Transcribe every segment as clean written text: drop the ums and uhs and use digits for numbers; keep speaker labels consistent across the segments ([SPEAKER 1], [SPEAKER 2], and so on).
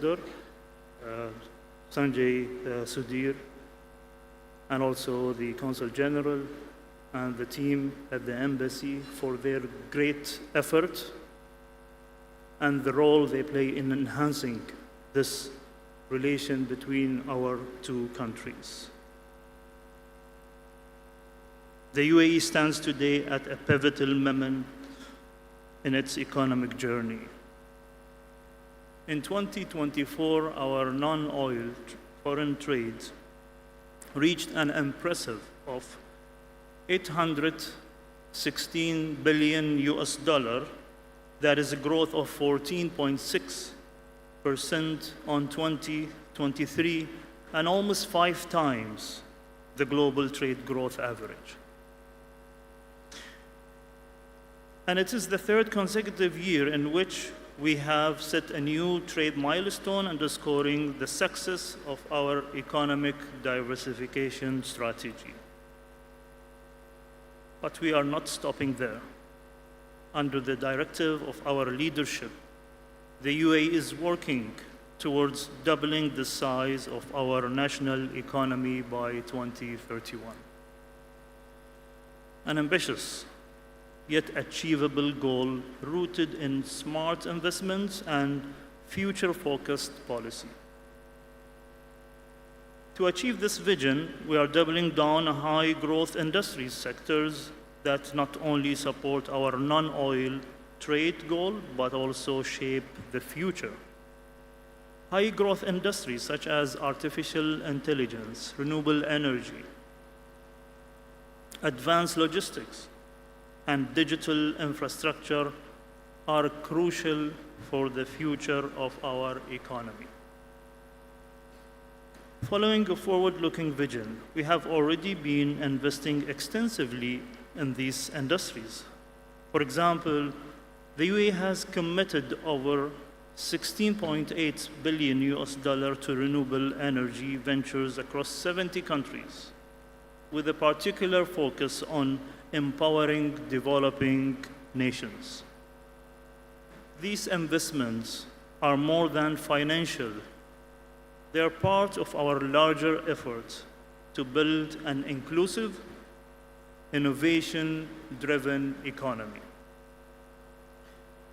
[SPEAKER 1] Ambassador, Sanjay Sudhir, and also the Consul General and the team at the embassy for their great effort and the role they play in enhancing this relation between our two countries. The UAE stands today at a pivotal moment in its economic journey. In 2024, our non-oil foreign trade reached an impressive of 816 billion US dollar. That is a growth of 14.6% on 2023 and almost 5 times the global trade growth average. And it is the third consecutive year in which we have set a new trade milestone, underscoring the success of our economic diversification strategy. But we are not stopping there. Under the directive of our leadership, the UAE is working towards doubling the size of our national economy by 2031. An ambitious yet achievable goal rooted in smart investments and future-focused policy. To achieve this vision, we are doubling down on high-growth industry sectors that not only support our non-oil trade goal, but also shape the future. High-growth industries such as artificial intelligence, renewable energy, advanced logistics, and digital infrastructure are crucial for the future of our economy. Following a forward-looking vision, we have already been investing extensively in these industries. For example, the UAE has committed over 16.8 billion US dollar to renewable energy ventures across 70 countries, with a particular focus on empowering developing nations. These investments are more than financial. They are part of our larger effort to build an inclusive, innovation-driven economy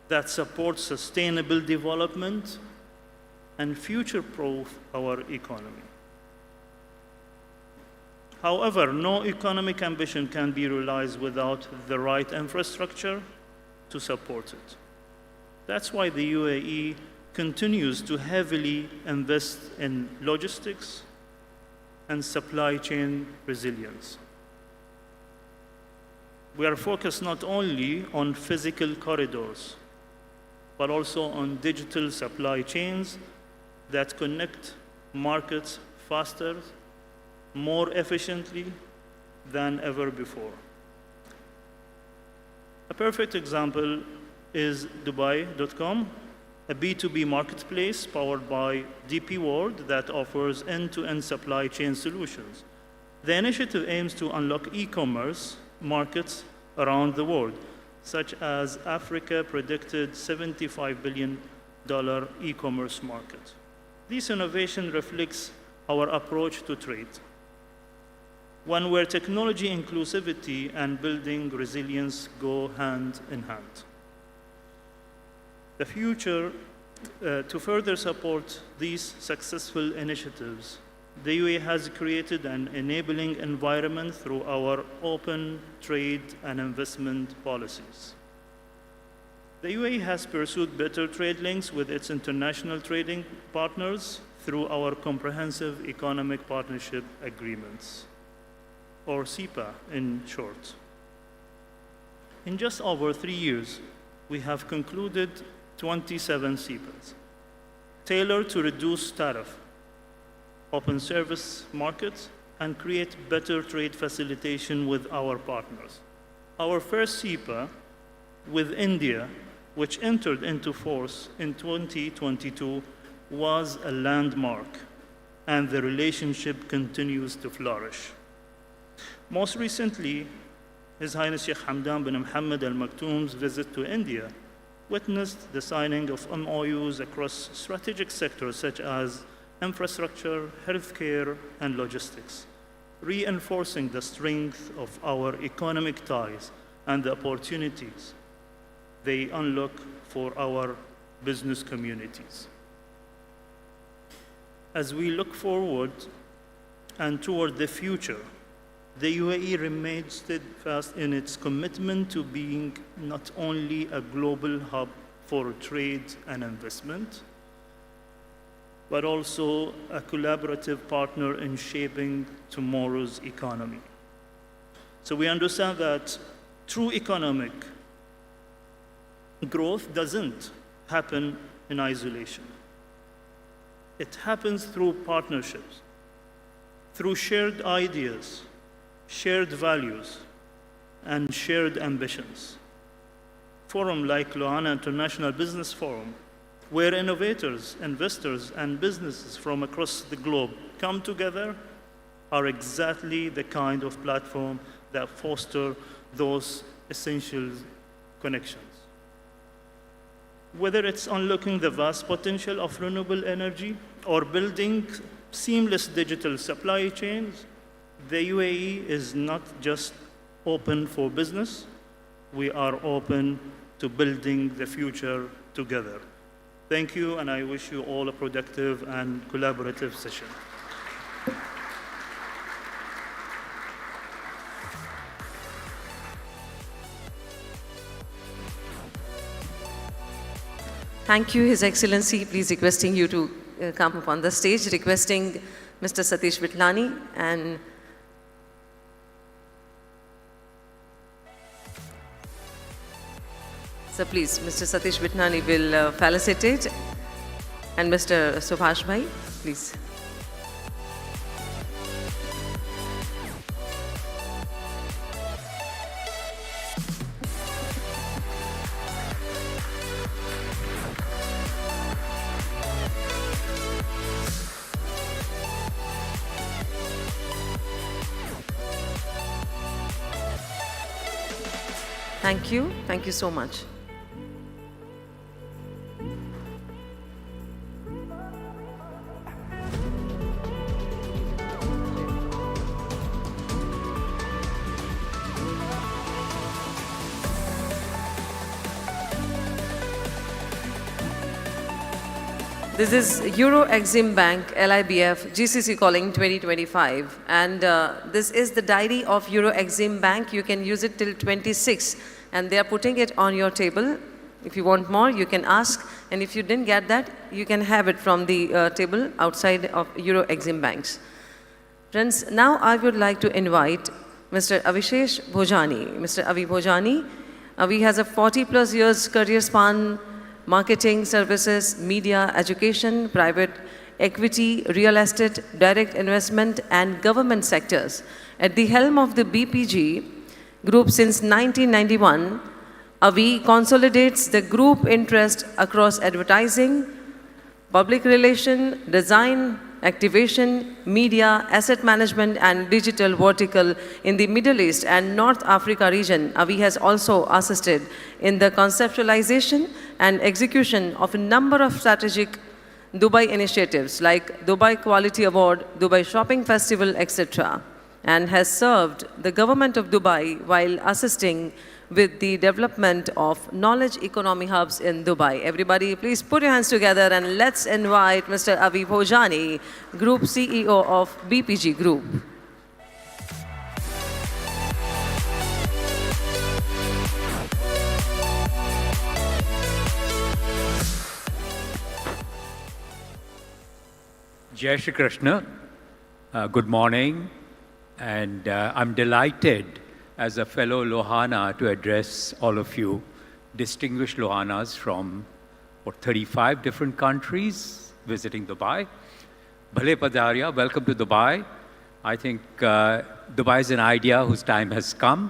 [SPEAKER 1] that supports sustainable development and future-proof our economy. However, no economic ambition can be realized without the right infrastructure to support it. That's why the UAE continues to heavily invest in logistics and supply chain resilience. We are focused not only on physical corridors, but also on digital supply chains that connect markets faster, more efficiently than ever before. A perfect example is Dubai.com, a B2B marketplace powered by DP World that offers end-to-end supply chain solutions. The initiative aims to unlock e-commerce markets around the world, such as Africa predicted $75 billion e-commerce market. This innovation reflects our approach to trade, one where technology inclusivity and building resilience go hand in hand. The future, to further support these successful initiatives, the UAE has created an enabling environment through our open trade and investment policies. The UAE has pursued better trade links with its international trading partners through our comprehensive economic partnership agreements, or CEPA in short. In just over 3 years, we have concluded 27 CEPAs, tailored to reduce tariff, open service markets, and create better trade facilitation with our partners. Our first CEPA with India, which entered into force in 2022, was a landmark, and the relationship continues to flourish. Most recently, His Highness Sheikh Hamdan bin Mohammed Al Maktoum's visit to India witnessed the signing of MOUs across strategic sectors such as infrastructure, healthcare, and logistics, reinforcing the strength of our economic ties and the opportunities they unlock for our business communities. As we look forward and toward the future, the UAE remains steadfast in its commitment to being not only a global hub for trade and investment, but also a collaborative partner in shaping tomorrow's economy. So we understand that true economic growth doesn't happen in isolation. It happens through partnerships, through shared ideas, shared values, and shared ambitions. Forum like Lohana International Business Forum, where innovators, investors, and businesses from across the globe come together, are exactly the kind of platform that foster those essential connections. Whether it's unlocking the vast potential of renewable energy or building seamless digital supply chains, the UAE is not just open for business, we are open to building the future together. Thank you, and I wish you all a productive and collaborative session.
[SPEAKER 2] Thank you, His Excellency. Please requesting you to come up on the stage, requesting Mr. Satish Vitlani and so please, Mr. Satish Vitlani will felicitate, and Mr. Subhash Bhai, please. Thank you. Thank you so much. This is Euro Exim Bank LIBF GCC Calling 2025, and this is the diary of Euro Exim Bank. You can use it till 26, and they are putting it on your table. If you want more, you can ask, and if you didn't get that, you can have it from the table outside of Euro Exim Banks. Friends, now I would like to invite Mr. Avishesh Bhojani. Mr. Avi Bhojani, Avi has a 40+ years career span, marketing, services, media, education, private equity, real estate, direct investment, and government sectors. At the helm of the BPG Group since 1991, Avi consolidates the group interest across advertising, public relation, design, activation, media, asset management, and digital vertical in the Middle East and North Africa region. Avi has also assisted in the conceptualization and execution of a number of strategic Dubai initiatives like Dubai Quality Award, Dubai Shopping Festival, etc., and has served the government of Dubai while assisting with the development of knowledge economy hubs in Dubai. Everybody, please put your hands together and let's invite Mr. Avi Bhojani, Group CEO of BPG Group.
[SPEAKER 3] Jai Shri Krishna. Good morning, and I'm delighted as a fellow Lohana to address all of you, distinguished Lohanas from 35 different countries visiting Dubai. Bhale Padaria, welcome to Dubai. I think Dubai is an idea whose time has come.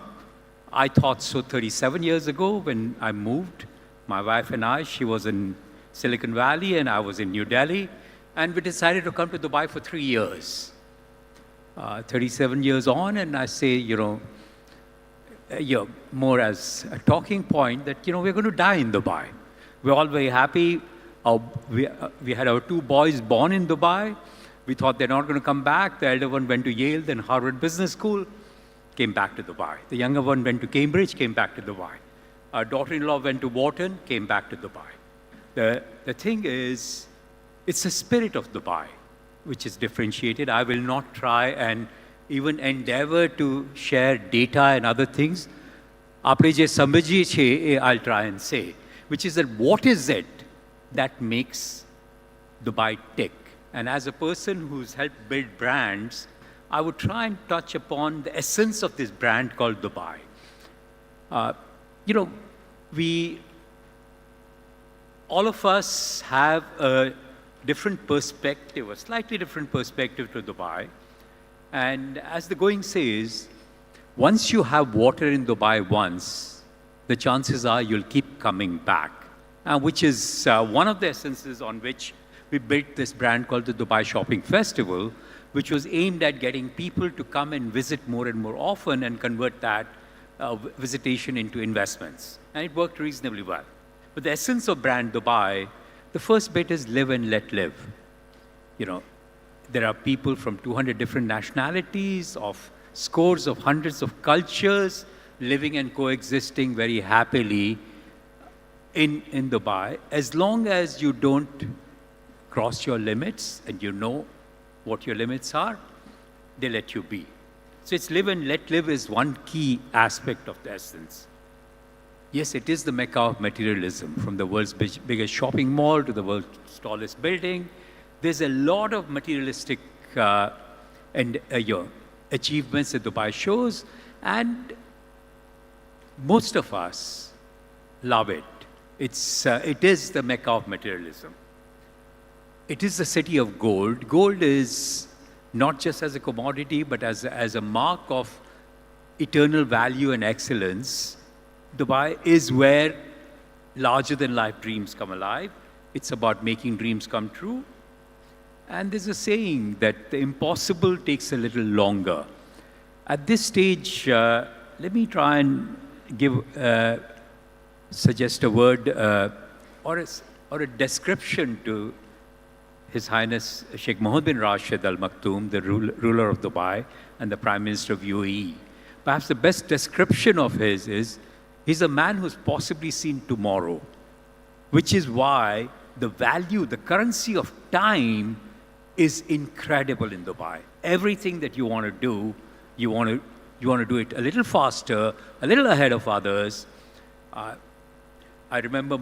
[SPEAKER 3] I thought so 37 years ago when I moved. My wife and I, she was in Silicon Valley and I was in New Delhi, and we decided to come to Dubai for 3 years. 37 years on, and I say, more as a talking point that, we're going to die in Dubai. We're all very happy. We had our 2 boys born in Dubai. We thought they're not going to come back. The elder one went to Yale, then Harvard Business School, came back to Dubai. The younger one went to Cambridge, came back to Dubai. Our daughter-in-law went to Wharton, came back to Dubai. The thing is, it's the spirit of Dubai, which is differentiated. I will not try and even endeavor to share data and other things. Aapne je samjhiye chhe, I'll try and say, which is that what is it that makes Dubai tick? And as a person who's helped build brands, I would try and touch upon the essence of this brand called Dubai. All of us have a different perspective, a slightly different perspective to Dubai. And as the going says, once you have water in Dubai once, the chances are you'll keep coming back, which is one of the essences on which we built this brand called the Dubai Shopping Festival, which was aimed at getting people to come and visit more and more often and convert that visitation into investments. And it worked reasonably well. But the essence of brand Dubai, the first bit is live and let live. There are people from 200 different nationalities, of scores of hundreds of cultures, living and coexisting very happily in Dubai. As long as you don't cross your limits and you know what your limits are, they let you be. So it's live and let live is one key aspect of the essence. Yes, it is the mecca of materialism, from the world's biggest shopping mall to the world's tallest building. There's a lot of materialistic achievements that Dubai shows, and most of us love it. It is the mecca of materialism. It is the city of gold. Gold is not just as a commodity, but as a mark of eternal value and excellence. Dubai is where larger-than-life dreams come alive. It's about making dreams come true. And there's a saying that the impossible takes a little longer. At this stage, let me try and suggest a word or a description to His Highness Sheikh Mohammed bin Rashid Al Maktoum, the ruler of Dubai and the Prime Minister of UAE. Perhaps the best description of his is, he's a man who's possibly seen tomorrow, which is why the value, the currency of time is incredible in Dubai. Everything that you want to do, you want to do it a little faster, a little ahead of others. I remember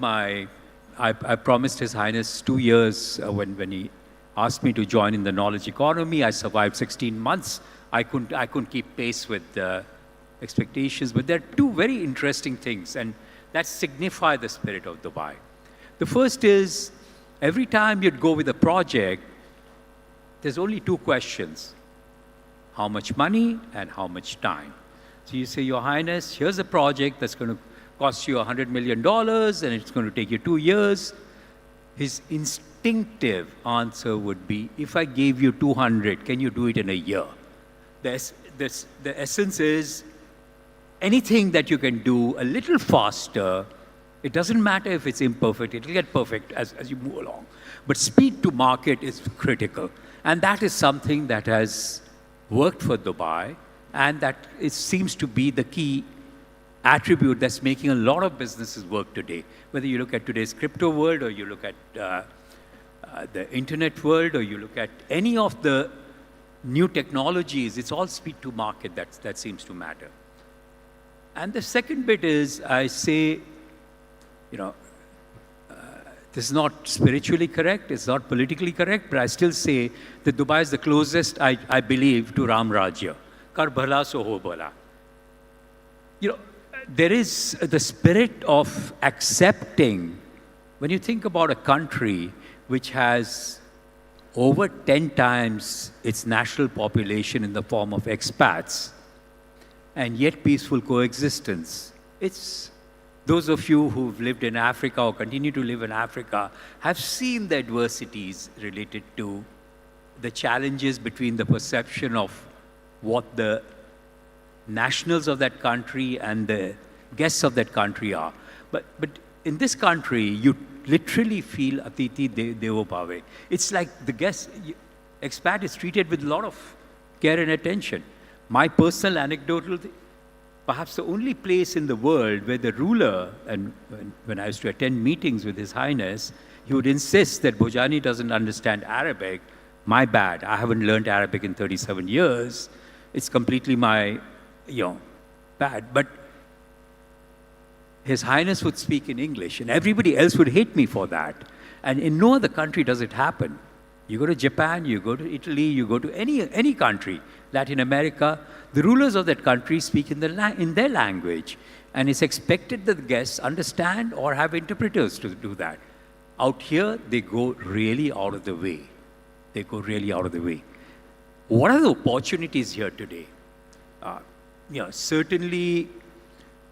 [SPEAKER 3] I promised His Highness 2 years when he asked me to join in the knowledge economy. I survived 16 months. I couldn't keep pace with the expectations. But there are 2 very interesting things, and that signify the spirit of Dubai. The first is, every time you'd go with a project, there's only 2 questions: how much money and how much time. So you say, Your Highness, here's a project that's going to cost you $100 million and it's going to take you 2 years. His instinctive answer would be, if I gave you 200, can you do it in a year? The essence is, anything that you can do a little faster, it doesn't matter if it's imperfect, it'll get perfect as you move along. But speed to market is critical. And that is something that has worked for Dubai, and that it seems to be the key attribute that's making a lot of businesses work today. Whether you look at today's crypto world, or you look at the internet world, or you look at any of the new technologies, it's all speed to market that seems to matter. And the second bit is, I say, this is not spiritually correct, it's not politically correct, but I still say that Dubai is the closest, I believe, to Ram Rajya. Kar bhala so ho bhala. There is the spirit of accepting. When you think about a country which has over 10 times its national population in the form of expats, and yet peaceful coexistence, it's those of you who've lived in Africa or continue to live in Africa have seen the adversities related to the challenges between the perception of what the nationals of that country and the guests of that country are. But in this country, you literally feel Atiti Devo Bhave. It's like the expat is treated with a lot of care and attention. My personal anecdotal, perhaps the only place in the world where the ruler, and when I used to attend meetings with His Highness, he would insist that Bhojani doesn't understand Arabic. My bad. I haven't learned Arabic in 37 years. It's completely my, bad. But His Highness would speak in English, and everybody else would hate me for that. And in no other country does it happen. You go to Japan, you go to Italy, you go to any country, Latin America, the rulers of that country speak in their language. And it's expected that the guests understand or have interpreters to do that. Out here, they go really out of the way. They go really out of the way. What are the opportunities here today? Certainly,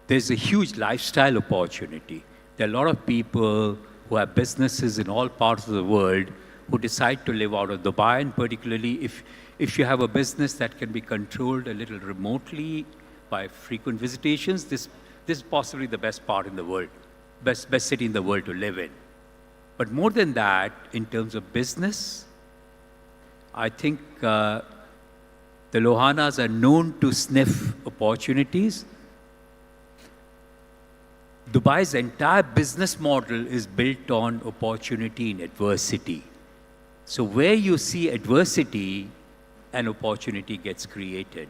[SPEAKER 3] there's a huge lifestyle opportunity. There are a lot of people who have businesses in all parts of the world who decide to live out of Dubai, and particularly if you have a business that can be controlled a little remotely by frequent visitations, this is possibly the best part in the world, best city in the world to live in. But more than that, in terms of business, I think the Lohanas are known to sniff opportunities. Dubai's entire business model is built on opportunity in adversity. So where you see adversity, an opportunity gets created.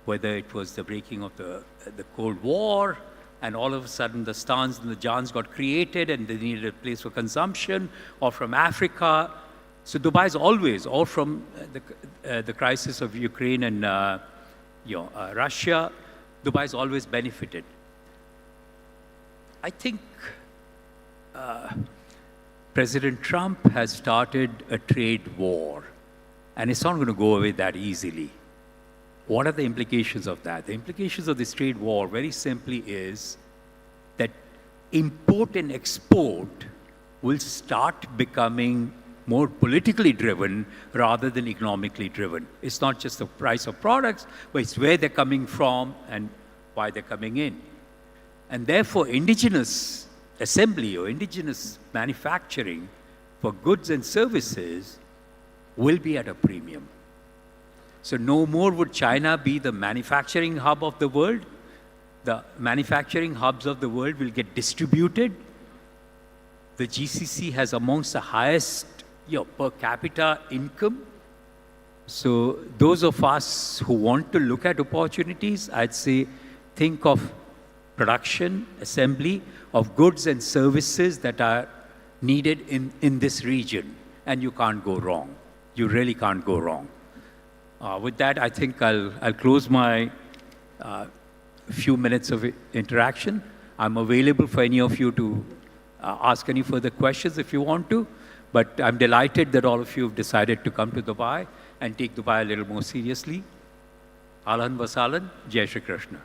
[SPEAKER 3] Whether it was the breaking of the Cold War, and all of a sudden the stans and the jans got created and they needed a place for consumption, or from Africa. So Dubai is always, or from the crisis of Ukraine and Russia, Dubai has always benefited. I think President Trump has started a trade war, and it's not going to go away that easily. What are the implications of that? The implications of this trade war, very simply, is that import and export will start becoming more politically driven rather than economically driven. It's not just the price of products, but it's where they're coming from and why they're coming in. And therefore, indigenous assembly or indigenous manufacturing for goods and services will be at a premium. So no more would China be the manufacturing hub of the world. The manufacturing hubs of the world will get distributed. The GCC has amongst the highest per capita income. So those of us who want to look at opportunities, I'd say think of production, assembly of goods and services that are needed in this region. And you can't go wrong. You really can't go wrong. With that, I think I'll close my few minutes of interaction. I'm available for any of you to ask any further questions if you want to. But I'm delighted that all of you have decided to come to Dubai and take Dubai a little more seriously. Ahlan wa sahlan, Jai Shri Krishna.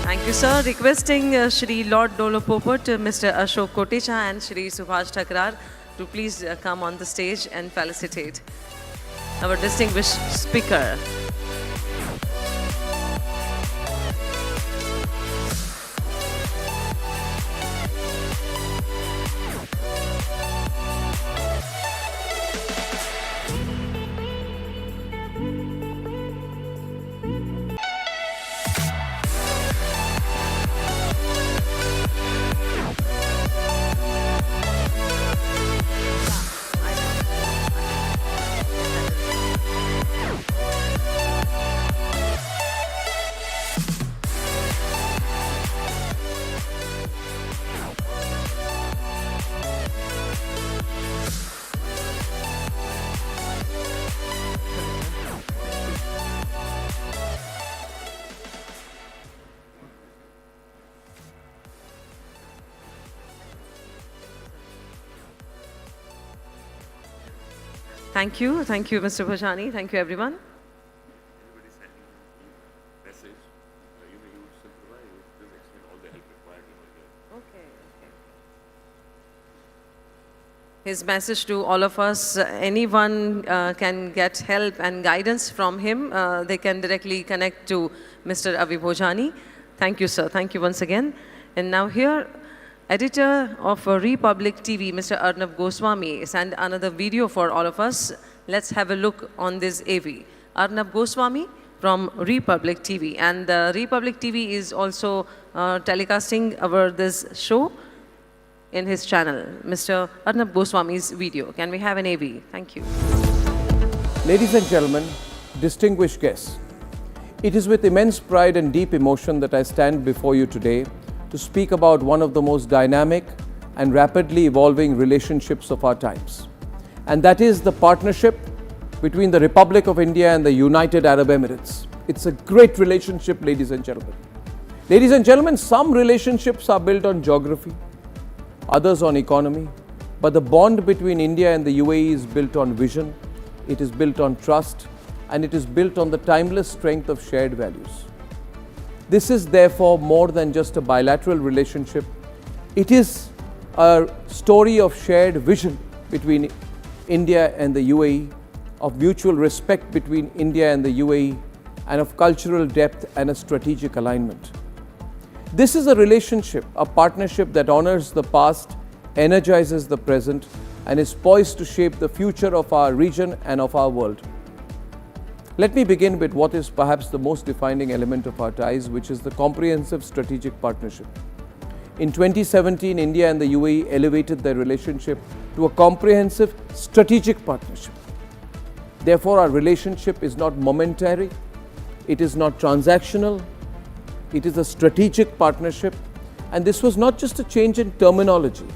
[SPEAKER 2] Thank you, sir. Requesting Shri Lord Dolo Popat, Mr. Ashok Kotecha and Shri Subhash Thakrar to please come on the stage and felicitate our distinguished speaker. Thank you, Mr. Bhojani. Thank you, everyone.
[SPEAKER 4] Everybody sending message. You would simplify, you would just explain all the help required over here.
[SPEAKER 2] Okay. his message to all of us. Anyone can get help and guidance from him. They can directly connect to Mr. Avi Bhojani. Thank you, sir. Thank you once again. And now here, editor of Republic TV, Mr. Arnab Goswami, sent another video for all of us. Let's have a look on this AV. Arnab Goswami from Republic TV. And Republic TV is also telecasting this show in his channel, Mr. Arnab Goswami's video. Can we have an AV? Thank you.
[SPEAKER 5] Ladies and gentlemen, distinguished guests, it is with immense pride and deep emotion that I stand before you today to speak about one of the most dynamic and rapidly evolving relationships of our times. And that is the partnership between the Republic of India and the United Arab Emirates. It's a great relationship, ladies and gentlemen. Ladies and gentlemen, some relationships are built on geography, others on economy, but the bond between India and the UAE is built on vision, it is built on trust, and it is built on the timeless strength of shared values. This is therefore more than just a bilateral relationship. It is a story of shared vision between India and the UAE, of mutual respect between India and the UAE, and of cultural depth and a strategic alignment. This is a relationship, a partnership that honors the past, energizes the present, and is poised to shape the future of our region and of our world. Let me begin with what is perhaps the most defining element of our ties, which is the comprehensive strategic partnership. In 2017, India and the UAE elevated their relationship to a comprehensive strategic partnership. Therefore, our relationship is not momentary, it is not transactional, it is a strategic partnership. And this was not just a change in terminology.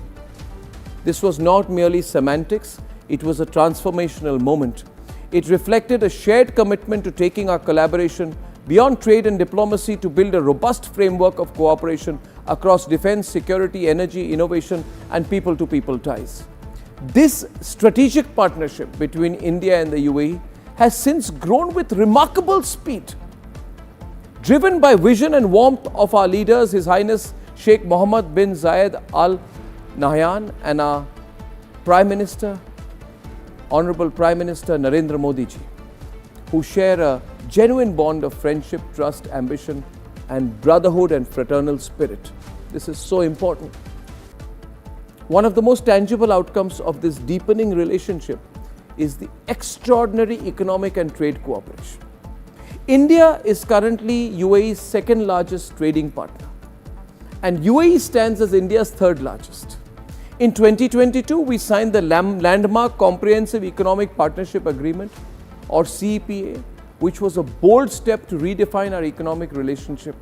[SPEAKER 5] This was not merely semantics, it was a transformational moment. It reflected a shared commitment to taking our collaboration beyond trade and diplomacy to build a robust framework of cooperation across defense, security, energy, innovation, and people-to-people ties. This strategic partnership between India and the UAE has since grown with remarkable speed. Driven by vision and warmth of our leaders, His Highness Sheikh Mohammed bin Zayed Al Nahyan and our Prime Minister, Honorable Prime Minister Narendra Modi ji, who share a genuine bond of friendship, trust, ambition, and brotherhood and fraternal spirit. This is so important. One of the most tangible outcomes of this deepening relationship is the extraordinary economic and trade cooperation. India is currently UAE's second largest trading partner, and UAE stands as India's third largest. In 2022, we signed the landmark Comprehensive Economic Partnership Agreement, or CEPA, which was a bold step to redefine our economic relationship.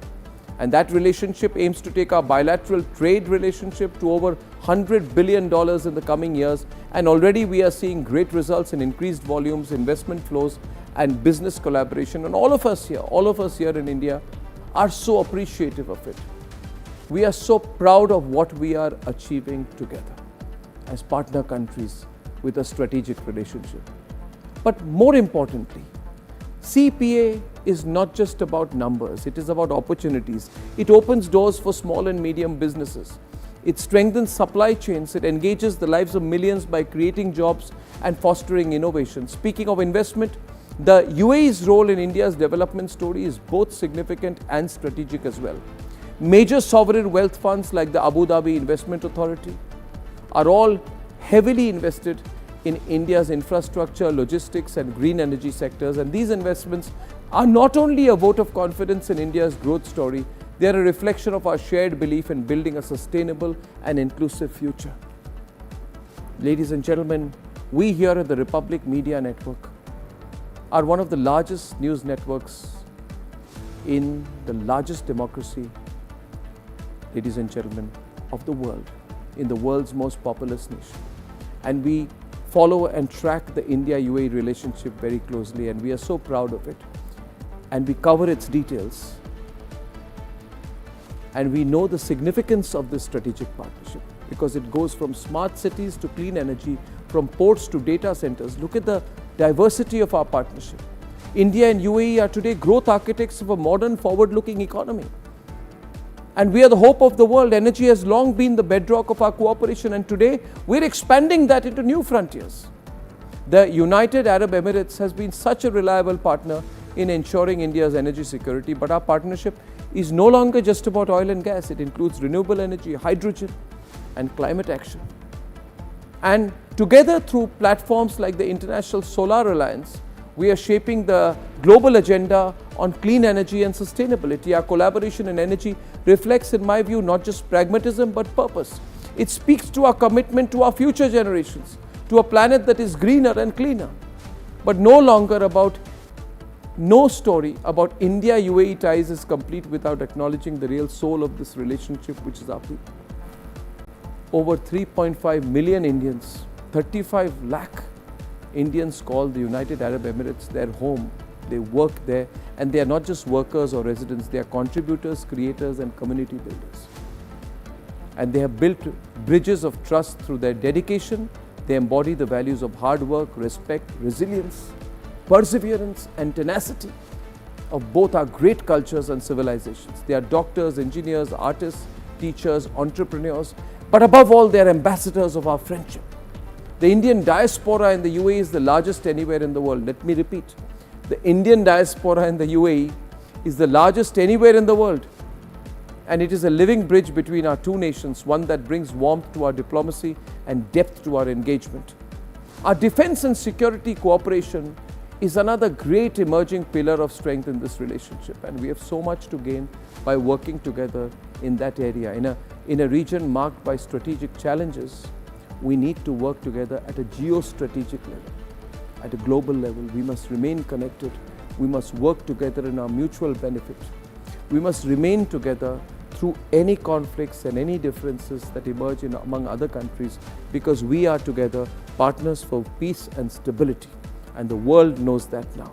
[SPEAKER 5] And that relationship aims to take our bilateral trade relationship to over $100 billion in the coming years. And already we are seeing great results in increased volumes, investment flows, and business collaboration. And all of us here in India are so appreciative of it. We are so proud of what we are achieving together as partner countries with a strategic relationship. But more importantly, CPA is not just about numbers, it is about opportunities. It opens doors for small and medium businesses. It strengthens supply chains, it engages the lives of millions by creating jobs and fostering innovation. Speaking of investment, the UAE's role in India's development story is both significant and strategic as well. Major sovereign wealth funds like the Abu Dhabi Investment Authority are all heavily invested in India's infrastructure, logistics, and green energy sectors. And these investments are not only a vote of confidence in India's growth story, they are a reflection of our shared belief in building a sustainable and inclusive future. Ladies and gentlemen, we here at the Republic Media Network are one of the largest news networks in the largest democracy, ladies and gentlemen, of the world, in the world's most populous nation. And we follow and track the India-UAE relationship very closely, and we are so proud of it. And we cover its details. And we know the significance of this strategic partnership because it goes from smart cities to clean energy, from ports to data centers. Look at the diversity of our partnership. India and UAE are today growth architects of a modern, forward-looking economy. And we are the hope of the world. Energy has long been the bedrock of our cooperation, and today we're expanding that into new frontiers. The United Arab Emirates has been such a reliable partner in ensuring India's energy security, but our partnership is no longer just about oil and gas. It includes renewable energy, hydrogen, and climate action. And together, through platforms like the International Solar Alliance, we are shaping the global agenda on clean energy and sustainability. Our collaboration in energy reflects, in my view, not just pragmatism but purpose. It speaks to our commitment to our future generations, to a planet that is greener and cleaner. But no story about India-UAE ties is complete without acknowledging the real soul of this relationship, which is our people. Over 3.5 million Indians, 35 lakh Indians call the United Arab Emirates their home. They work there, and they are not just workers or residents, they are contributors, creators, and community builders. And they have built bridges of trust through their dedication. They embody the values of hard work, respect, resilience, perseverance, and tenacity of both our great cultures and civilizations. They are doctors, engineers, artists, teachers, entrepreneurs, but above all, they are ambassadors of our friendship. The Indian diaspora in the UAE is the largest anywhere in the world. Let me repeat. The Indian diaspora in the UAE is the largest anywhere in the world. And it is a living bridge between our two nations, one that brings warmth to our diplomacy and depth to our engagement. Our defense and security cooperation is another great emerging pillar of strength in this relationship. And we have so much to gain by working together in that area. In a region marked by strategic challenges, we need to work together at a geostrategic level, at a global level. We must remain connected. We must work together in our mutual benefit. We must remain together through any conflicts and any differences that emerge among other countries, because we are together partners for peace and stability. And the world knows that now.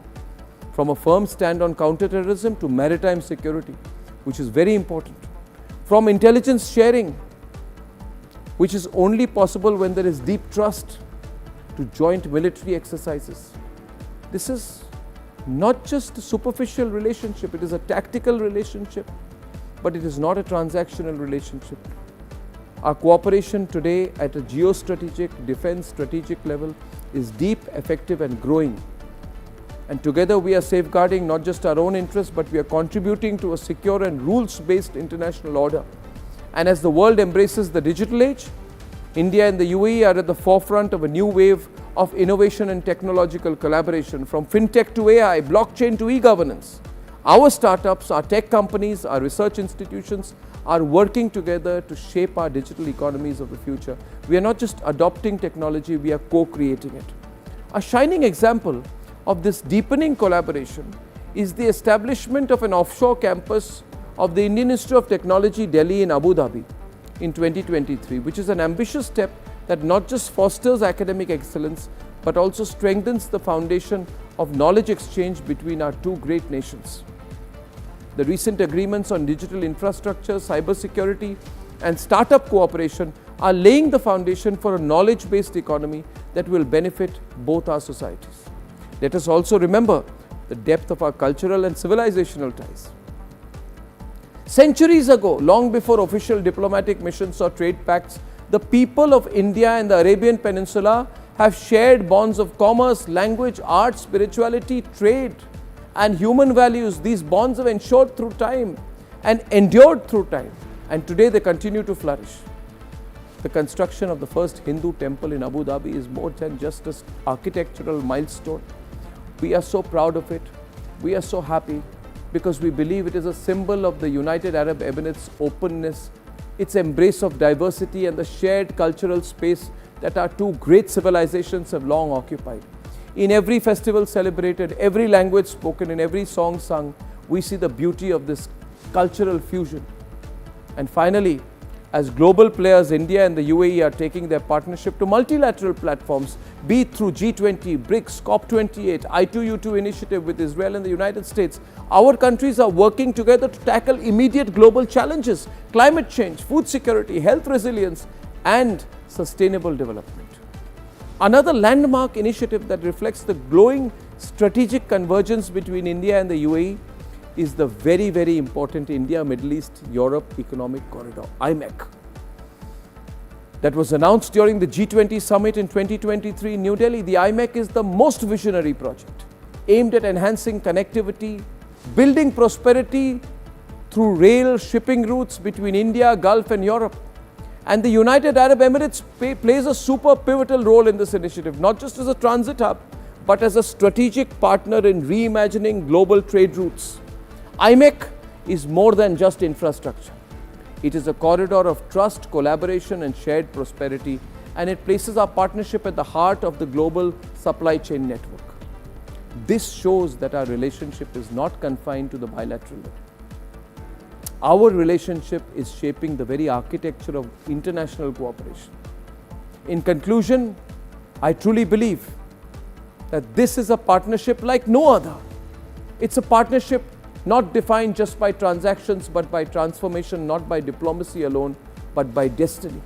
[SPEAKER 5] From a firm stand on counterterrorism to maritime security, which is very important. From intelligence sharing, which is only possible when there is deep trust, to joint military exercises. This is not just a superficial relationship, it is a tactical relationship, but it is not a transactional relationship. Our cooperation today at a geostrategic, defense strategic level is deep, effective, and growing. And together we are safeguarding not just our own interests, but we are contributing to a secure and rules-based international order. And as the world embraces the digital age, India and the UAE are at the forefront of a new wave of innovation and technological collaboration, from fintech to AI, blockchain to e-governance. Our startups, our tech companies, our research institutions are working together to shape our digital economies of the future. We are not just adopting technology, we are co-creating it. A shining example of this deepening collaboration is the establishment of an offshore campus of the Indian Institute of Technology, Delhi in Abu Dhabi in 2023, which is an ambitious step that not just fosters academic excellence, but also strengthens the foundation of knowledge exchange between our two great nations. The recent agreements on digital infrastructure, cybersecurity, and startup cooperation are laying the foundation for a knowledge-based economy that will benefit both our societies. Let us also remember the depth of our cultural and civilizational ties. Centuries ago, long before official diplomatic missions or trade pacts, the people of India and the Arabian Peninsula have shared bonds of commerce, language, art, spirituality, trade, and human values. These bonds have endured through time and endured through time, and today they continue to flourish. The construction of the first Hindu temple in Abu Dhabi is more than just an architectural milestone. We are so proud of it. We are so happy because we believe it is a symbol of the United Arab Emirates' openness, its embrace of diversity, and the shared cultural space that our two great civilizations have long occupied. In every festival celebrated, every language spoken, in every song sung, we see the beauty of this cultural fusion. And finally, as global players, India and the UAE are taking their partnership to multilateral platforms, be it through G20, BRICS, COP28, I2U2 initiative with Israel and the United States. Our countries are working together to tackle immediate global challenges: climate change, food security, health resilience, and sustainable development. Another landmark initiative that reflects the growing strategic convergence between India and the UAE is the very, very important India, Middle East, Europe Economic Corridor, IMEC. That was announced during the G20 summit in 2023 in New Delhi. The IMEC is the most visionary project aimed at enhancing connectivity, building prosperity through rail shipping routes between India, Gulf and Europe. And the United Arab Emirates plays a super pivotal role in this initiative, not just as a transit hub, but as a strategic partner in reimagining global trade routes. IMEC is more than just infrastructure. It is a corridor of trust, collaboration and shared prosperity, and it places our partnership at the heart of the global supply chain network. This shows that our relationship is not confined to the bilateral level. Our relationship is shaping the very architecture of international cooperation. In conclusion, I truly believe that this is a partnership like no other. It's a partnership not defined just by transactions, but by transformation, not by diplomacy alone, but by destiny.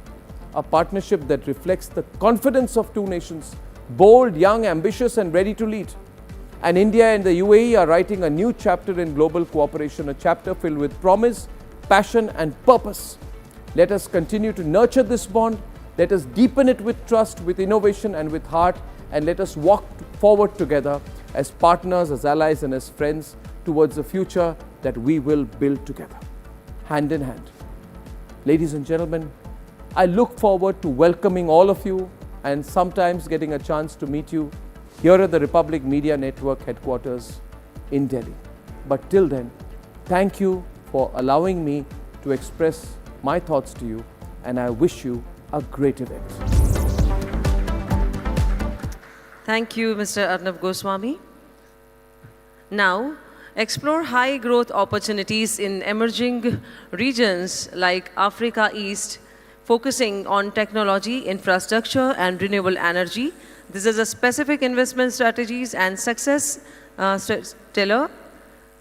[SPEAKER 5] A partnership that reflects the confidence of two nations, bold, young, ambitious, and ready to lead. And India and the UAE are writing a new chapter in global cooperation, a chapter filled with promise, passion, and purpose. Let us continue to nurture this bond. Let us deepen it with trust, with innovation, and with heart. And let us walk forward together as partners, as allies, and as friends towards a future that we will build together, hand in hand. Ladies and gentlemen, I look forward to welcoming all of you and sometimes getting a chance to meet you here at the Republic Media Network headquarters in Delhi. But till then, thank you for allowing me to express my thoughts to you, and I wish you a great event.
[SPEAKER 2] Thank you, Mr. Arnab Goswami. Now, explore high growth opportunities in emerging regions like Africa East, focusing on technology, infrastructure, and renewable energy. This is a specific investment strategies and success stellar.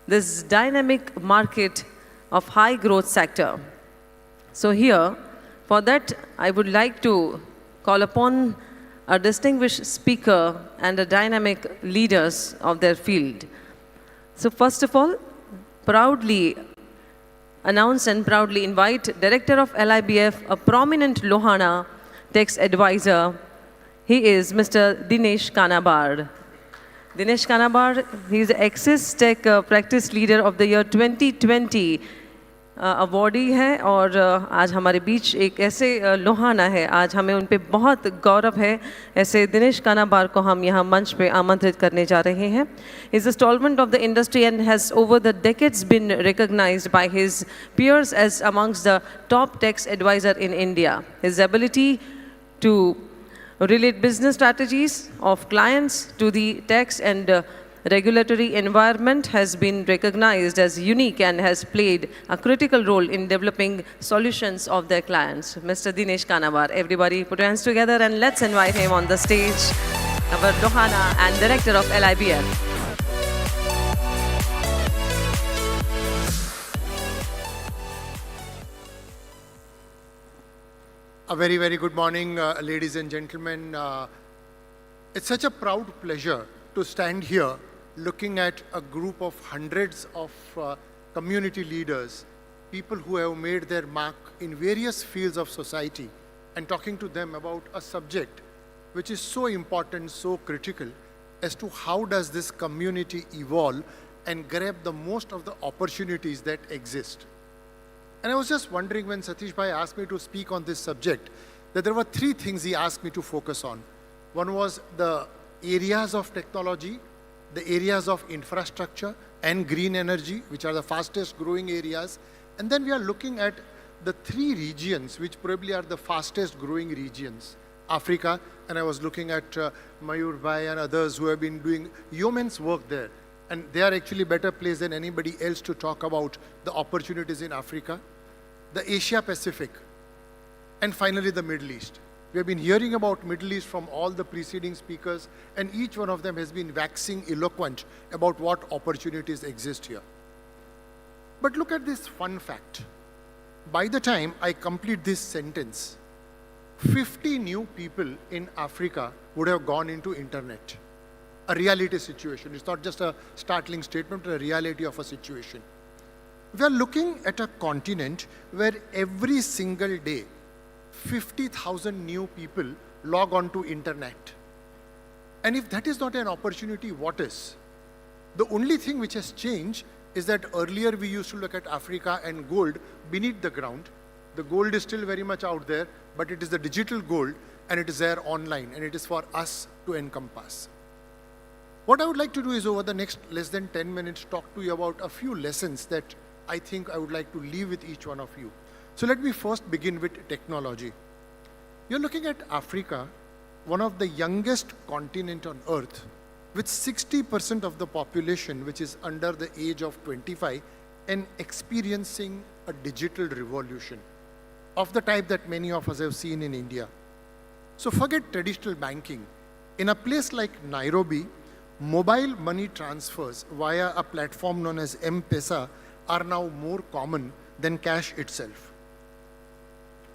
[SPEAKER 2] This dynamic market of high growth sector. So here, for that, I would like to call upon a distinguished speaker and a dynamic leaders of their field. So first of all, proudly announce and proudly invite Director of LIBF, a prominent Lohana tax advisor. He is Mr. Dinesh Kanabar. Dinesh Kanabar, he is Axis Tech Practice Leader of the Year 2020 awardee है और आज हमारे बीच एक ऐसे लोहाना है, आज हमें उन पे बहुत गौरव है। ऐसे दिनेश कानाबार को हम यहाँ मंच पे आमंत्रित करने जा रहे हैं। He is a stalwart of the industry and has over the decades been recognized by his peers as amongst the top tax advisor in India. His ability to relate business strategies of clients to the tax and regulatory environment has been recognized as unique and has played a critical role in developing solutions of their clients. Mr. Dinesh Kanabar, everybody put your hands together and let's invite him on the stage, our Lohana and Director of LIBF.
[SPEAKER 6] A very, very good morning, ladies and gentlemen. It's such a proud pleasure to stand here looking at a group of hundreds of community leaders, people who have made their mark in various fields of society, and talking to them about a subject which is so important, so critical, as to how does this community evolve and grab the most of the opportunities that exist. And I was just wondering when Satish Bhai asked me to speak on this subject, that there were three things he asked me to focus on. One was the areas of technology, the areas of infrastructure and green energy, which are the fastest growing areas. And then we are looking at the three regions, which probably are the fastest growing regions. Africa, and I was looking at Mayur Bhai and others who have been doing yeoman's work there. And they are actually better placed than anybody else to talk about the opportunities in Africa, the Asia Pacific, and finally the Middle East. We have been hearing about Middle East from all the preceding speakers, and each one of them has been waxing eloquent about what opportunities exist here. But look at this fun fact. By the time I complete this sentence, 50 new people in Africa would have gone into internet. a reality situation. It's not just a startling statement, but a reality of a situation. We are looking at a continent where every single day, 50,000 new people log on to internet. And if that is not an opportunity, what is? The only thing which has changed is that earlier we used to look at Africa and gold beneath the ground. The gold is still very much out there, but it is the digital gold and it is there online, and it is for us to encompass. What I would like to do is over the next less than 10 minutes talk to you about a few lessons that I think I would like to leave with each one of you. So let me first begin with technology. You're looking at Africa, one of the youngest continent on earth, with 60% of the population which is under the age of 25 and experiencing a digital revolution of the type that many of us have seen in India. So forget traditional banking. In a place like Nairobi, mobile money transfers via a platform known as M-Pesa are now more common than cash itself.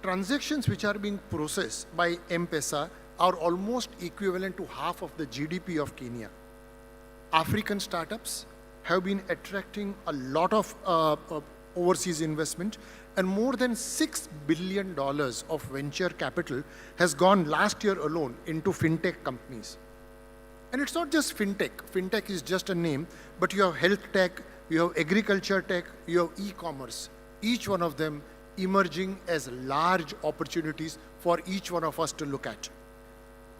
[SPEAKER 6] Transactions which are being processed by M-Pesa are almost equivalent to half of the GDP of Kenya. African startups have been attracting a lot of overseas investment, and more than $6 billion of venture capital has gone last year alone into fintech companies. And it's not just fintech. Fintech is just a name, but you have health tech, you have agriculture tech, you have e-commerce. Each one of them emerging as large opportunities for each one of us to look at.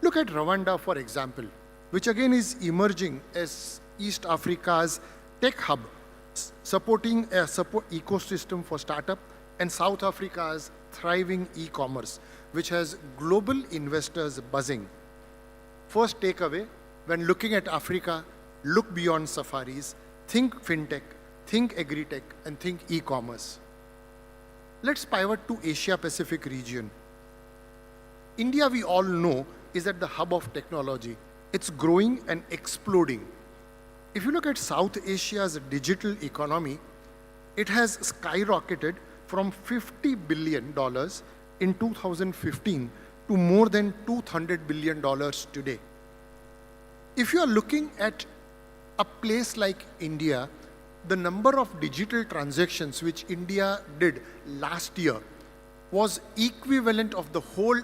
[SPEAKER 6] Look at Rwanda, for example, which again is emerging as East Africa's tech hub, supporting a support ecosystem for startup, and South Africa's thriving e-commerce, which has global investors buzzing. First takeaway, when looking at Africa, look beyond safaris, think fintech, think agri-tech, and think e-commerce. Let's pivot to Asia-Pacific region. India, we all know, is at the hub of technology. It's growing and exploding. If you look at South Asia's digital economy, it has skyrocketed from $50 billion in 2015 to more than $200 billion today. If you are looking at a place like India, the number of digital transactions which India did last year was equivalent of the whole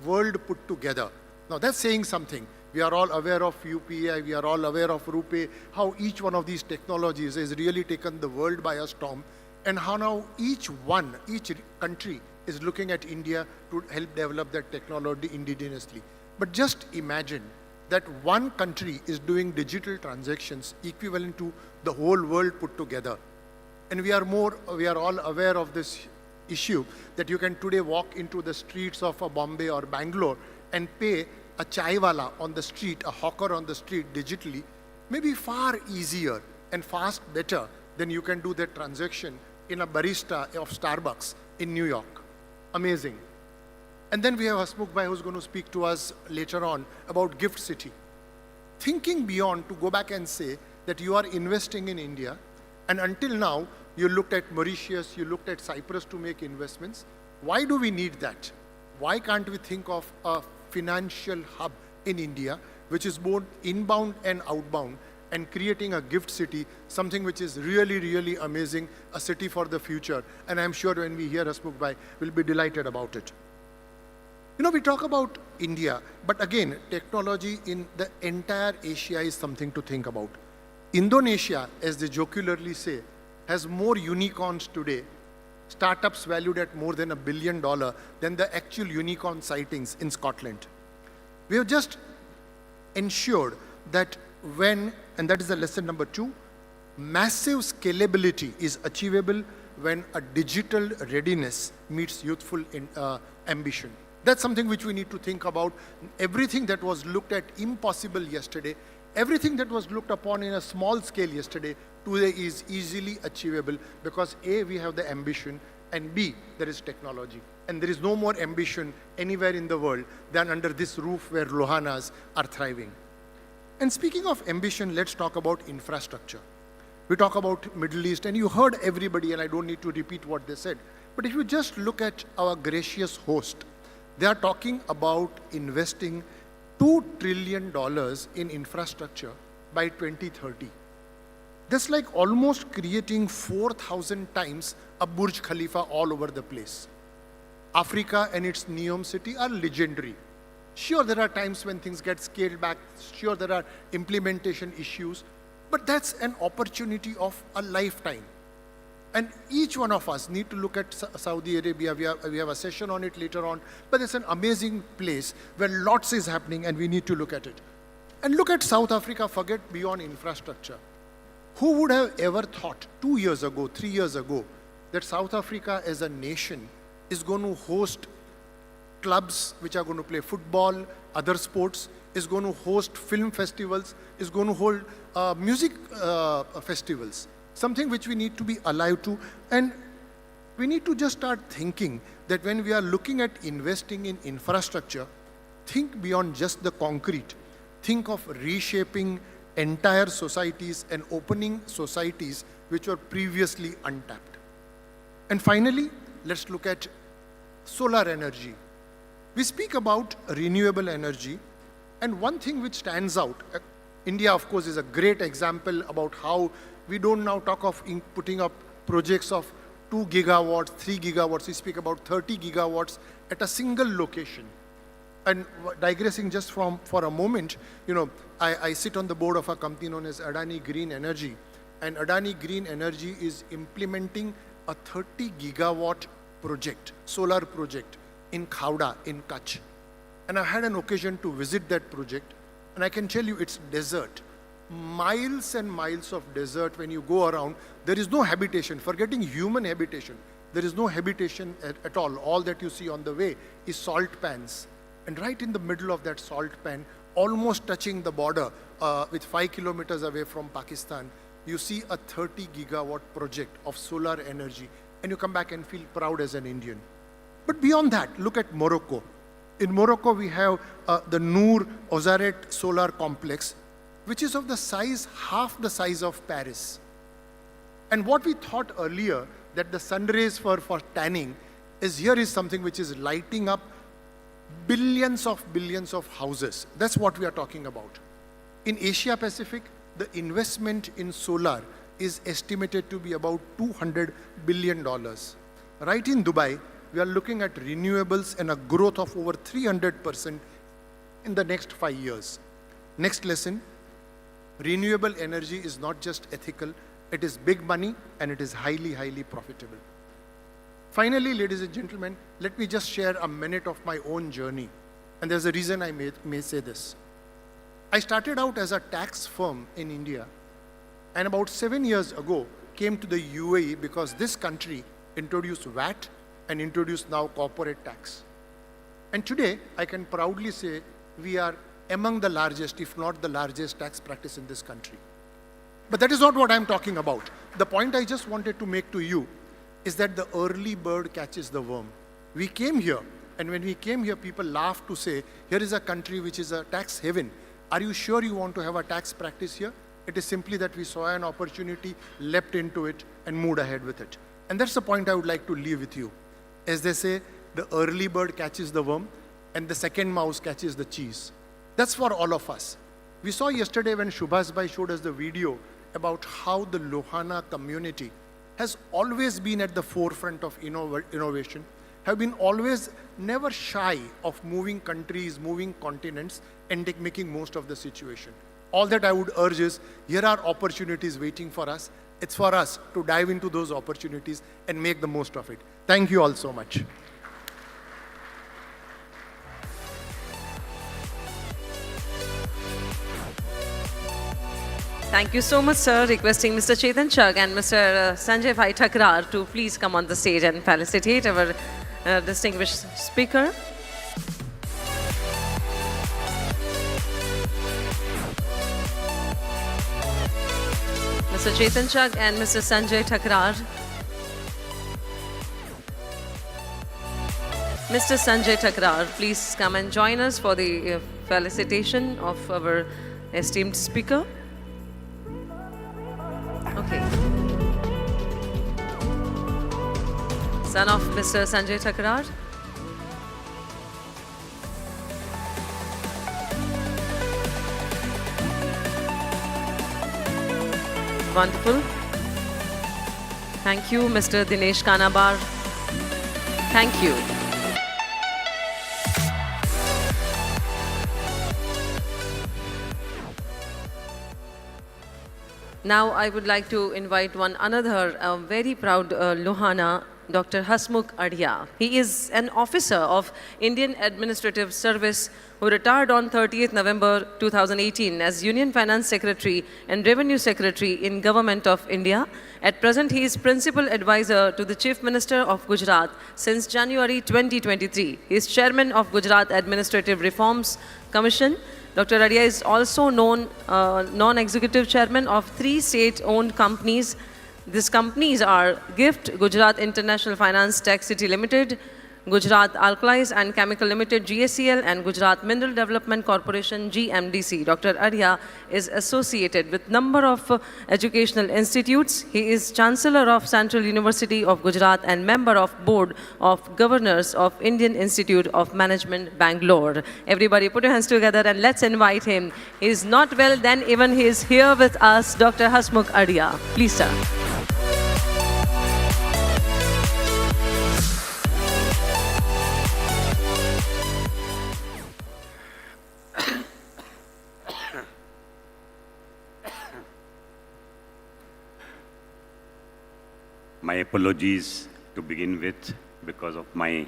[SPEAKER 6] world put together. Now that's saying something. We are all aware of UPI, we are all aware of RuPay, how each one of these technologies has really taken the world by a storm, and how now each country is looking at India to help develop that technology indigenously. But just imagine that one country is doing digital transactions equivalent to the whole world put together. And we are all aware of this issue that you can today walk into the streets of Bombay or Bangalore and pay a chaiwala on the street, a hawker on the street digitally, maybe far easier and fast better than you can do that transaction in a barista of Starbucks in New York. Amazing. And then we have Hasmukh Bhai who's going to speak to us later on about Gift City. Thinking beyond to go back and say that you are investing in India, and until now you looked at Mauritius, you looked at Cyprus to make investments. Why do we need that? Why can't we think of a financial hub in India which is both inbound and outbound, and creating a gift city, something which is really, really amazing, a city for the future. And I'm sure when we hear Hasmukh Bhai, we'll be delighted about it. You know, we talk about India, but again, technology in the entire Asia is something to think about. Indonesia, as they jocularly say, has more unicorns today, startups valued at more than $1 billion, than the actual unicorn sightings in Scotland. We have just ensured that when, and that is the lesson number 2, massive scalability is achievable when a digital readiness meets youthful ambition. That's something which we need to think about. Everything that was looked at impossible yesterday, everything that was looked upon in a small scale yesterday, today is easily achievable because A, we have the ambition, and B, there is technology. And there is no more ambition anywhere in the world than under this roof where Lohanas are thriving. And speaking of ambition, let's talk about infrastructure. We talk about Middle East, and you heard everybody, and I don't need to repeat what they said. But if you just look at our gracious host, they are talking about investing $2 trillion in infrastructure by 2030. That's like almost creating 4,000 times a Burj Khalifa all over the place. Africa and its Neom city are legendary. Sure, there are times when things get scaled back. Sure, there are implementation issues. But that's an opportunity of a lifetime. And each one of us need to look at Saudi Arabia. We have a session on it later on. But it's an amazing place where lots is happening and we need to look at it. And look at South Africa, forget beyond infrastructure. Who would have ever thought 2 years ago, 3 years ago, that South Africa as a nation is going to host clubs which are going to play football, other sports, is going to host film festivals, is going to hold music festivals, something which we need to be alive to. And we need to just start thinking that when we are looking at investing in infrastructure, think beyond just the concrete. Think of reshaping entire societies and opening societies which were previously untapped. And finally, let's look at solar energy. We speak about renewable energy, and one thing which stands out, India, of course, is a great example about how we don't now talk of putting up projects of 2 gigawatts, 3 gigawatts. We speak about 30 gigawatts at a single location. And digressing just for a moment, I sit on the board of a company known as Adani Green Energy. And Adani Green Energy is implementing a 30 gigawatt project, solar project in Khawda, in Kutch. And I had an occasion to visit that project. And I can tell you it's desert. Miles and miles of desert. When you go around, there is no habitation. Forgetting human habitation, there is no habitation at all. All that you see on the way is salt pans. And right in the middle of that salt pan, almost touching the border with 5 kilometers away from Pakistan, you see a 30 gigawatt project of solar energy. And you come back and feel proud as an Indian. But beyond that, look at Morocco. In Morocco, we have the Noor Ozaret Solar Complex, which is of the size, half the size of Paris. And what we thought earlier, that the sun rays for tanning, here is something which is lighting up billions of houses. That's what we are talking about. In Asia Pacific, the investment in solar is estimated to be about $200 billion. Right in Dubai, we are looking at renewables and a growth of over 300% in the next 5 years. Next lesson, renewable energy is not just ethical, it is big money and it is highly, highly profitable. Finally, ladies and gentlemen, let me just share a minute of my own journey. And there's a reason I may say this. I started out as a tax firm in India, and about 7 years ago came to the UAE because this country introduced VAT and introduced now corporate tax. And today, I can proudly say we are among the largest, if not the largest tax practice in this country. But that is not what I'm talking about. The point I just wanted to make to you is that the early bird catches the worm. We came here, and when we came here, people laughed to say, here is a country which is a tax haven. Are you sure you want to have a tax practice here? It is simply that we saw an opportunity, leapt into it, and moved ahead with it. And that's the point I would like to leave with you. As they say, the early bird catches the worm, and the second mouse catches the cheese. That's for all of us. We saw yesterday when Shubhas Bhai showed us the video about how the Lohana community has always been at the forefront of innovation, have been always never shy of moving countries, moving continents, and making most of the situation. All that I would urge is, here are opportunities waiting for us. It's for us to dive into those opportunities and make the most of it. Thank you all so much.
[SPEAKER 2] Thank you so much, sir. Requesting Mr. Chetan Chugh and Mr. Sanjay Bhai Thakrar to please come on the stage and felicitate our distinguished speaker. Mr. Chetan Chugh and Mr. Sanjay Thakrar. Mr. Sanjay Thakrar, please come and join us for the felicitation of our esteemed speaker. Okay. Son of Mr. Sanjay Thakrar. Wonderful. Thank you, Mr. Dinesh Kanabar. Thank you. Now I would like to invite one another very proud Lohana, Dr. Hasmukh Adhia. He is an officer of Indian Administrative Service who retired on 30th November 2018 as Union Finance Secretary and Revenue Secretary in Government of India. At present, he is Principal Advisor to the Chief Minister of Gujarat since January 2023. He is Chairman of Gujarat Administrative Reforms Commission. Dr. Adhia is also known non-executive chairman of 3 state-owned companies. These companies are GIFT, Gujarat International Finance Tech City Limited, Gujarat Alkalis and Chemical Limited, GSCL, and Gujarat Mineral Development Corporation, GMDC. Dr. Adhia is associated with number of educational institutes. He is Chancellor of Central University of Gujarat and member of Board of Governors of Indian Institute of Management, Bangalore. Everybody put your hands together and let's invite him. He is not well, then even he is here with us, Dr. Hasmukh Adhia. Please, sir.
[SPEAKER 7] My apologies to begin with because of my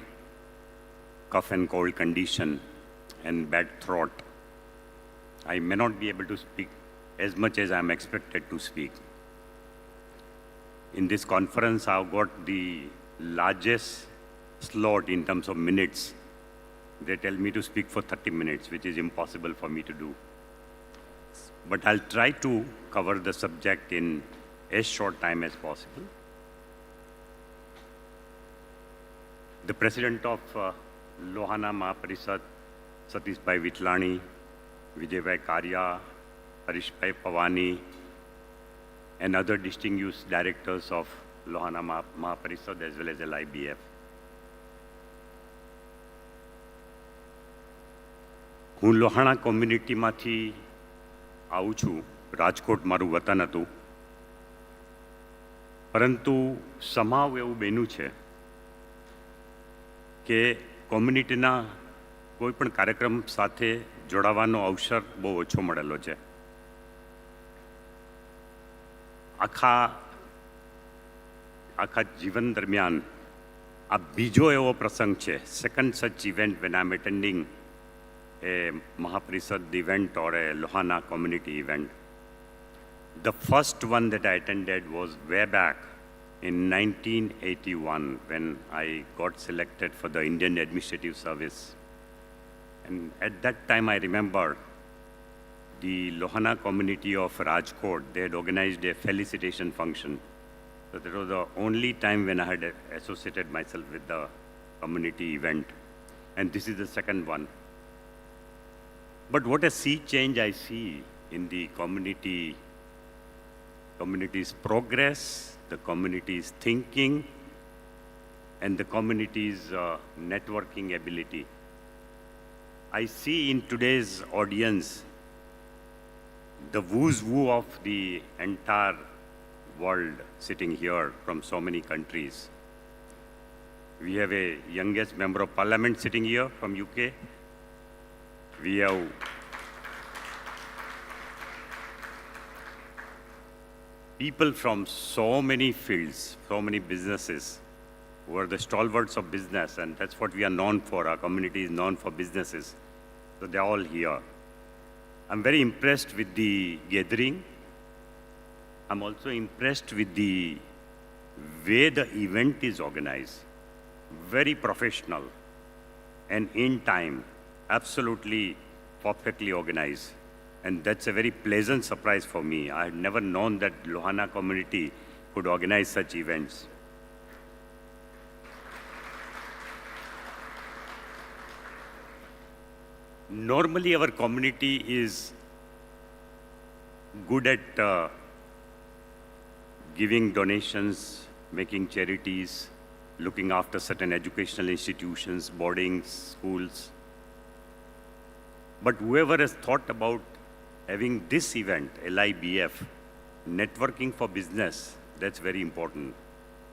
[SPEAKER 7] cough and cold condition and bad throat. I may not be able to speak as much as I'm expected to speak. In this conference, I've got the largest slot in terms of minutes. They tell me to speak for 30 minutes, which is impossible for me to do. But I'll try to cover the subject in as short time as possible. The President of Lohana Mahaparisad, Satishbhai Vitlani, Vijaybai Karya, Harishbhai Pawani, and other distinguished directors of Lohana Mahaparisad as well as LIBF. હું લોહાણા કોમ્યુનિટીમાંથી આવું છું. રાજકોટ મારું વતન હતું, પરંતુ સમાવ એવું બન્યું છે કે કોમ્યુનિટીના કોઈ પણ કાર્યક્રમ સાથે જોડાવાનો અવસર બહુ ઓછો મળેલો છે. આખા જીવન દરમિયાન આ બીજો એવો પ્રસંગ છે, second such event when I am attending a Mahaparisad event or a Lohana community event. The first one that I attended was way back in 1981 when I got selected for the Indian Administrative Service. And at that time I remember the Lohana community of Rajkot, they had organized a felicitation function. So that was the only time when I had associated myself with the community event. And this is the second one. But what a sea change I see in the community's progress, the community's thinking, and the community's networking ability. I see in today's audience the who's who of the entire world sitting here from so many countries. We have a youngest member of parliament sitting here from UK. We have people from so many fields, so many businesses, who are the stalwarts of business, and that's what we are known for. Our community is known for businesses. So they're all here. I'm very impressed with the gathering. I'm also impressed with the way the event is organized. Very professional and in time. Absolutely perfectly organized. And that's a very pleasant surprise for me. I had never known that Lohana community could organize such events. Normally our community is good at giving donations, making charities, looking after certain educational institutions, boardings, schools. But whoever has thought about having this event, LIBF, networking for business, that's very important.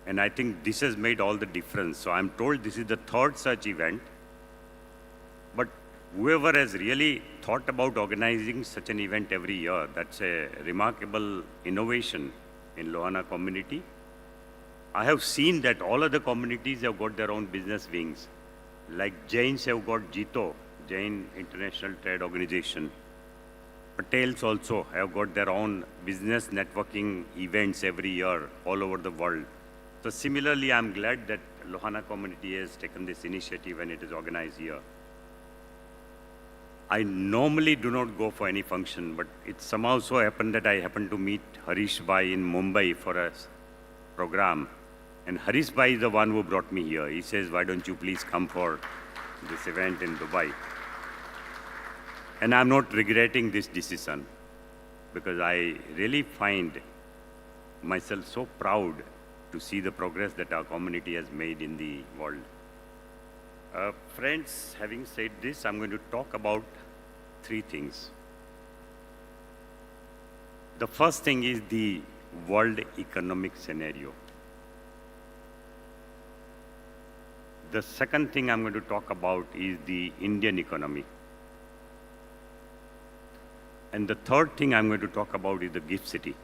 [SPEAKER 7] And I think this has made all the difference. So I'm told this is the third such event. But whoever has really thought about organizing such an event every year, that's a remarkable innovation in Lohana community. I have seen that all other communities have got their own business wings. Like Jains have got JITO, Jain International Trade Organization. Patels also have got their own business networking events every year all over the world. So similarly, I'm glad that Lohana community has taken this initiative and it is organized here. I normally do not go for any function, but it somehow so happened that I happened to meet Harish Bhai in Mumbai for a program. And Harish Bhai is the one who brought me here. He says, why don't you please come for this event in Dubai? And I'm not regretting this decision because I really find myself so proud to see the progress that our community has made in the world. Friends, having said this, I'm going to talk about three things. The first thing is the world economic scenario. The second thing I'm going to talk about is the Indian economy. And the third thing I'm going to talk about is the gift city.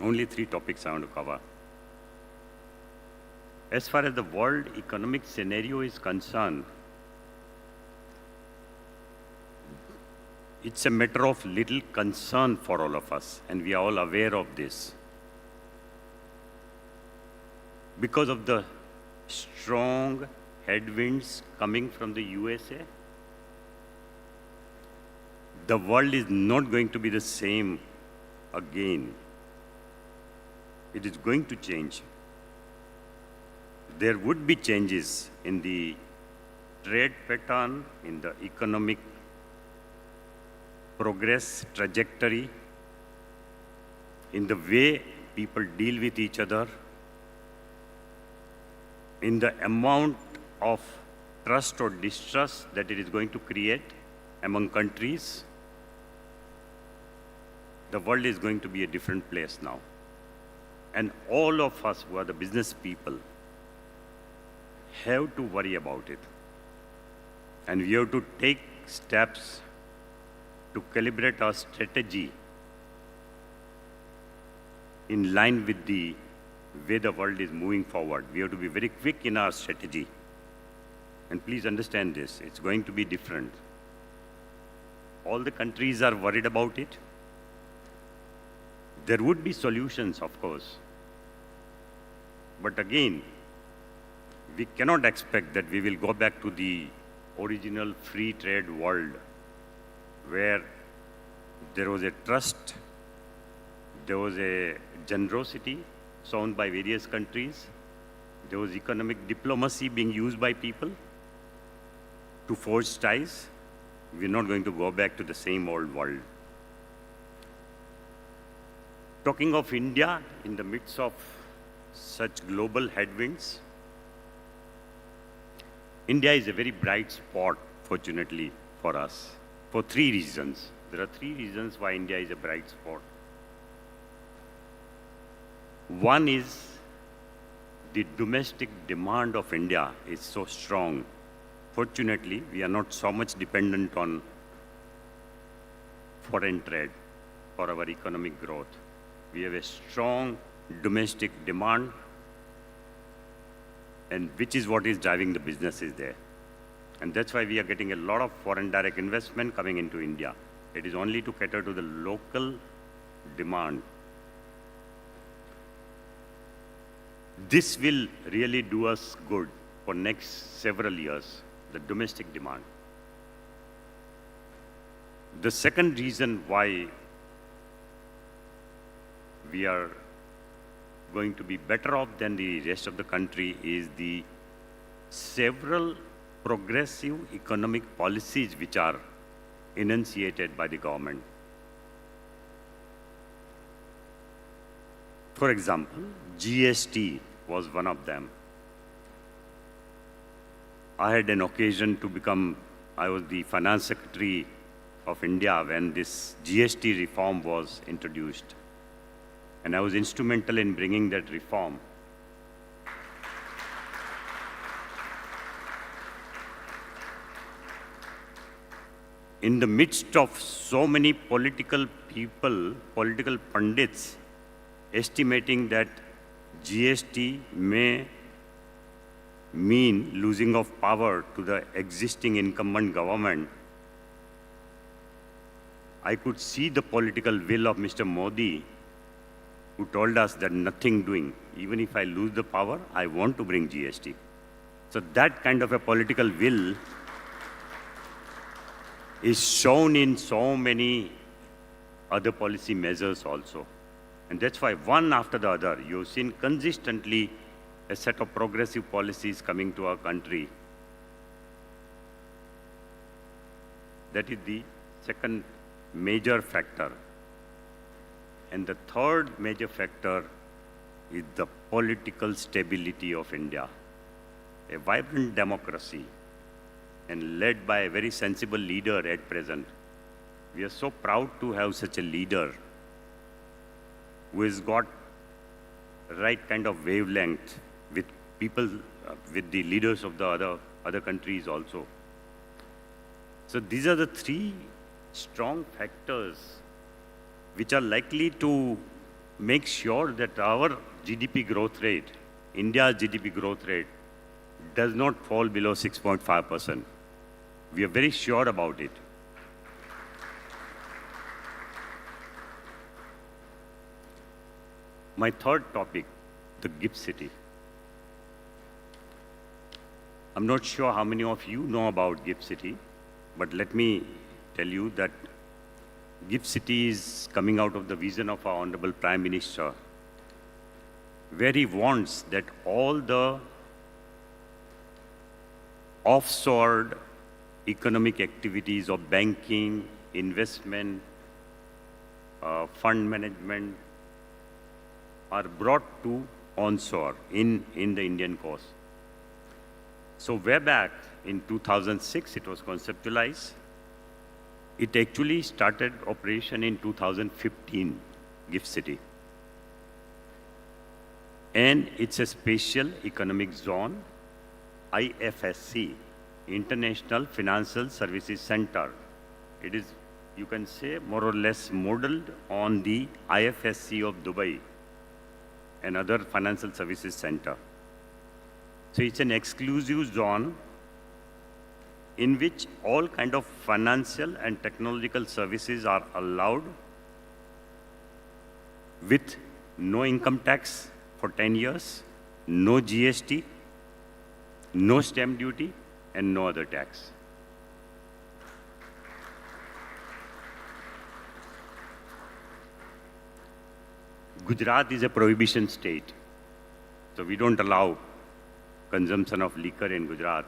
[SPEAKER 7] Only three topics I want to cover. As far as the world economic scenario is concerned, it's a matter of little concern for all of us, and we are all aware of this. Because of the strong headwinds coming from the USA, the world is not going to be the same again. It is going to change. There would be changes in the trade pattern, in the economic progress trajectory, in the way people deal with each other, in the amount of trust or distrust that it is going to create among countries. The world is going to be a different place now. And all of us who are the business people have to worry about it. And we have to take steps to calibrate our strategy in line with the way the world is moving forward. We have to be very quick in our strategy. And please understand this, it's going to be different. All the countries are worried about it. There would be solutions, of course. But again, we cannot expect that we will go back to the original free trade world where there was a trust, there was a generosity shown by various countries, there was economic diplomacy being used by people to forge ties. We're not going to go back to the same old world. Talking of India in the midst of such global headwinds, India is a very bright spot, fortunately, for us, for three reasons. There are three reasons why India is a bright spot. One is the domestic demand of India is so strong. Fortunately, we are not so much dependent on foreign trade for our economic growth. We have a strong domestic demand, and which is what is driving the businesses there. And that's why we are getting a lot of foreign direct investment coming into India. It is only to cater to the local demand. This will really do us good for next several years, the domestic demand. The second reason why we are going to be better off than the rest of the country is the several progressive economic policies which are enunciated by the government. For example, GST was one of them. I had an occasion to I was the finance secretary of India when this GST reform was introduced. And I was instrumental in bringing that reform. In the midst of so many political people, political pundits, estimating that GST may mean losing of power to the existing incumbent government, I could see the political will of Mr. Modi, who told us that nothing doing. Even if I lose the power, I want to bring GST. So that kind of a political will is shown in so many other policy measures also. And that's why one after the other, you've seen consistently a set of progressive policies coming to our country. That is the second major factor. And the third major factor is the political stability of India. A vibrant democracy and led by a very sensible leader at present. We are so proud to have such a leader who has got right kind of wavelength with people, with the leaders of the other countries also. So these are the three strong factors which are likely to make sure that our GDP growth rate, India's GDP growth rate, does not fall below 6.5%. We are very sure about it. My third topic, the GIFT City. I'm not sure how many of you know about GIFT City, but let me tell you that GIFT City is coming out of the vision of our Honorable Prime Minister, where he wants that all the offshored economic activities of banking, investment, fund management are brought to onshore in the Indian coast. So way back in 2006, it was conceptualized. It actually started operation in 2015, GIFT City. And it's a special economic zone, IFSC, International Financial Services Center. It is, you can say, more or less modeled on the IFSC of Dubai and other financial services center. So it's an exclusive zone in which all kind of financial and technological services are allowed with no income tax for 10 years, no GST, no stamp duty, and no other tax. Gujarat is a prohibition state, so we don't allow consumption of liquor in Gujarat.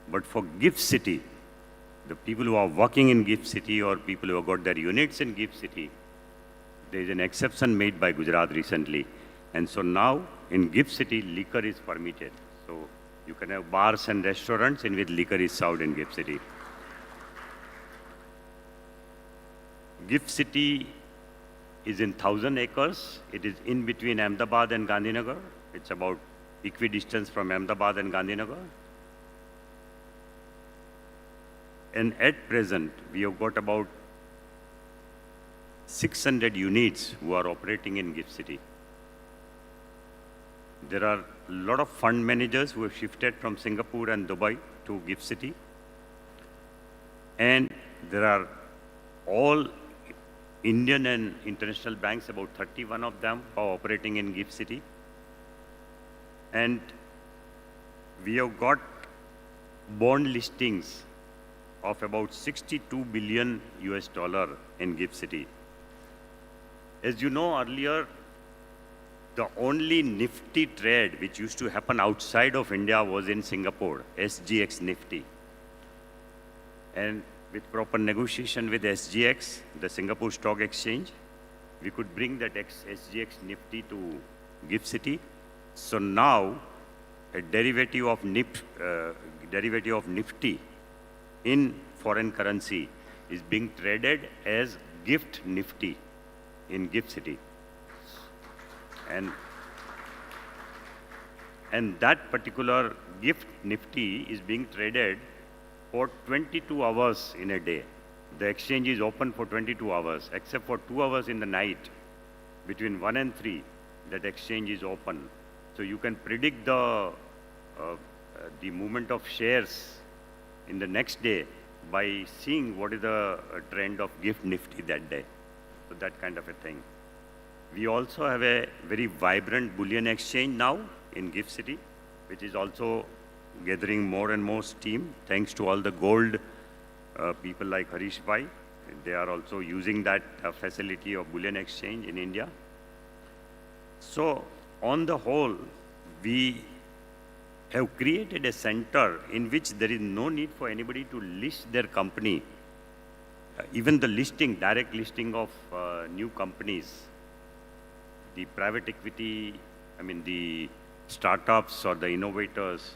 [SPEAKER 7] But for GIFT City, the people who are working in GIFT City or people who have got their units in GIFT City, there is an exception made by Gujarat recently. And so now in GIFT City, liquor is permitted. So you can have bars and restaurants in which liquor is served in GIFT City. GIFT City is in 1,000 acres. It is in between Ahmedabad and Gandhinagar. It's about equidistance from Ahmedabad and Gandhinagar. And at present, we have got about 600 units who are operating in GIFT City. There are a lot of fund managers who have shifted from Singapore and Dubai to GIFT City. And there are all Indian and international banks, about 31 of them are operating in GIFT City. And we have got bond listings of about 62 billion US dollar in GIFT City. As you know, earlier, the only Nifty trade which used to happen outside of India was in Singapore, SGX Nifty. And with proper negotiation with SGX, the Singapore Stock Exchange, we could bring that SGX Nifty to GIFT City. So now, a derivative of Nifty in foreign currency is being traded as Gift Nifty in Gift City. And that particular Gift Nifty is being traded for 22 hours in a day. The exchange is open for 22 hours, except for 2 hours in the night. Between 1 and 3, that exchange is open. So you can predict the movement of shares in the next day by seeing what is the trend of Gift Nifty that day. So that kind of a thing. We also have a very vibrant bullion exchange now in Gift City, which is also gathering more and more steam thanks to all the gold people like Harish Bhai. They are also using that facility of bullion exchange in India. So on the whole, we have created a center in which there is no need for anybody to list their company. Even the listing, direct listing of new companies, the private equity, the startups or the innovators